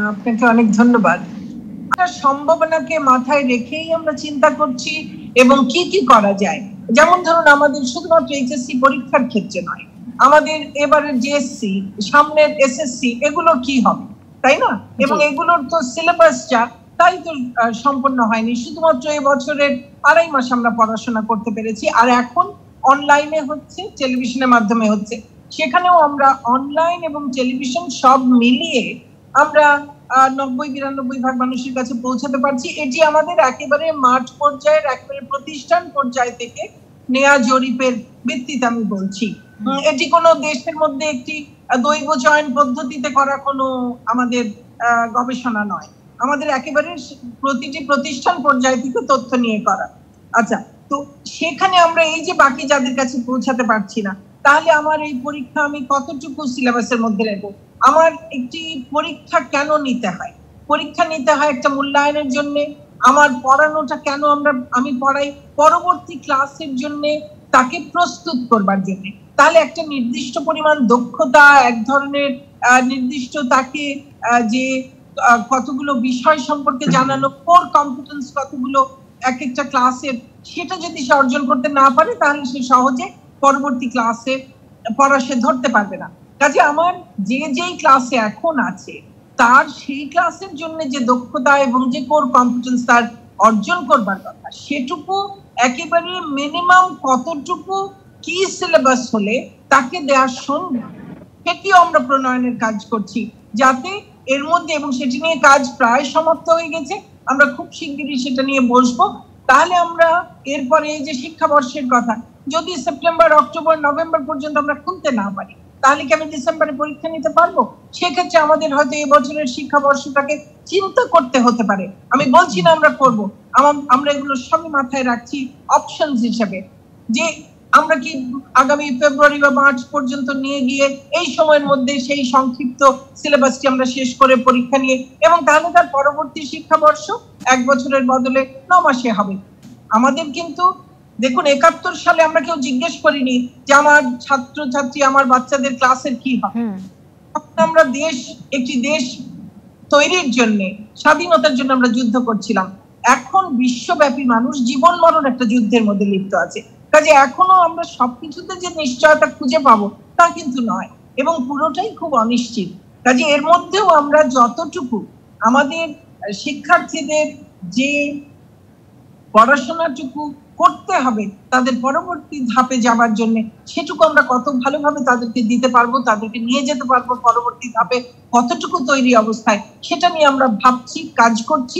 আপনাকে অনেক ধন্যবাদ। সম্ভাবনাকে মাথায় রেখেই আমরা চিন্তা করছি এবং কি কি করা যায়। যেমন ধরুন আমাদের শুধুমাত্র এইচএসসি পরীক্ষার ক্ষেত্রে নয়, আমাদের এবারে জিএসসি, সামনের এসএসসি, এগুলো কি হবে, তাই না? এবং এগুলোর তো সিলেবাসটা তাই তো সম্পন্ন হয়নি। শুধুমাত্র এই বছরের 2.5 মাস আমরা পড়াশোনা করতে পেরেছি, আর এখন অনলাইনে হচ্ছে, টেলিভিশনের মাধ্যমে হচ্ছে। সেখানেও আমরা অনলাইন এবং টেলিভিশন সব মিলিয়ে আমরা 90-92 ভাগ মানুষের কাছে পৌঁছাতে পারছি। এটি আমাদের একেবারে মাঠ পর্যায়ের, একেবারে প্রতিষ্ঠান পর্যায় থেকে নেয়া জরিপের ভিত্তিতে আমি বলছি। এটি কোনো দেশের মধ্যে একটি দৈব চয়ন পদ্ধতিতে করা কোনো আমাদের গবেষণা নয়, আমাদের একেবারে প্রতিটি প্রতিষ্ঠান পর্যায় থেকে তথ্য নিয়ে করা। আচ্ছা, তো সেখানে আমরা এই যে বাকি যাদের কাছে পৌঁছাতে পারছি না, তাহলে আমার এই পরীক্ষা আমি কতটুকু সিলেবাসের মধ্যে রাখবো? আমার একটি পরীক্ষা কেন নিতে হয়? পরীক্ষা নিতে হয় একটা মূল্যায়নের জন্য। আমার পড়ানোটা কেন আমি পড়াই? পরবর্তী ক্লাসের জন্য, তাকে প্রস্তুত করবার জন্য। তাহলে একটা নির্দিষ্ট পরিমাণ দক্ষতা, এক ধরনের নির্দিষ্ট তাকে যে কতগুলো বিষয় সম্পর্কে জানানো, কোর কম্পিটেন্স কতগুলো এক একটা ক্লাসের, সেটা যদি সে অর্জন করতে না পারে, তাহলে সে সহজে পরবর্তী ক্লাসে পড়া সে ধরতে পারবে না। কাজে আমার যেই ক্লাসে এখন আছে, তার সেই ক্লাসের জন্য যে দক্ষতা এবং যে কোর কম্পিটেন্স তার অর্জন করবার কথা, সেটুকু একেবারে মিনিমাম কতটুকু কি সিলেবাস হলে তাকে দেওয়া সম্ভব, সেটিও আমরা প্রণয়নের কাজ করছি, যাতে এর মধ্যে, এবং সেটি নিয়ে কাজ প্রায় সমাপ্ত হয়ে গেছে, আমরা খুব শিগগিরই সেটা নিয়ে বসবো। তাহলে আমরা এরপরে এই যে শিক্ষাবর্ষের কথা, যদি সেপ্টেম্বর, অক্টোবর, নভেম্বর পর্যন্ত আমরা খুলতে না পারি, তাহলে কি আমি ডিসেম্বরে পরীক্ষা নিতে পারবো? সেক্ষেত্রে আমাদের হয়তো এই বছরের শিক্ষাবর্ষটাকে চিন্তা করতে হতে পারে। আমি বলছি না আমরা করবো, আমরা এগুলো সবই মাথায় রাখছি অপশনস হিসেবে, যে আমরা কি আগামী ফেব্রুয়ারি বা মার্চ পর্যন্ত নিয়ে গিয়ে এই সময়ের মধ্যে সেই সংক্ষিপ্ত সিলেবাসটি আমরা শেষ করে পরীক্ষা নিয়ে, এবং তাহলে তার পরবর্তী শিক্ষাবর্ষ 1 বছরের বদলে 9 মাসে হবে। আমাদের কিন্তু দেখুন, 71 সালে আমরা কেউ জিজ্ঞেস করিনি যে আমার ছাত্রছাত্রী, আমার বাচ্চাদের ক্লাসের কি হবে। আমরা একটি দেশ তৈরির জন্য, স্বাধীনতার জন্য আমরা যুদ্ধ করছিলাম। এখন বিশ্বব্যাপী মানুষ জীবন মরণ একটা যুদ্ধের মধ্যে লিপ্ত আছে। কাজে এখনো আমরা সবকিছুতে যে নিশ্চয়তা খুঁজে পাবো তা কিন্তু নয়, এবং পুরোটাই খুব অনিশ্চিত। কাজে এর মধ্যেও আমরা যতটুকু আমাদের শিক্ষার্থীদের যে পড়াশোনাটুকু করতে হবে তাদের পরবর্তী ধাপে যাবার জন্য, সেটুকু আমরা কত ভালোভাবে তাদেরকে দিতে পারবো, তাদেরকে নিয়ে যেতে পারবো পরবর্তী ধাপে কতটুকু তৈরি অবস্থায়, সেটা নিয়ে আমরা ভাবছি, কাজ করছি।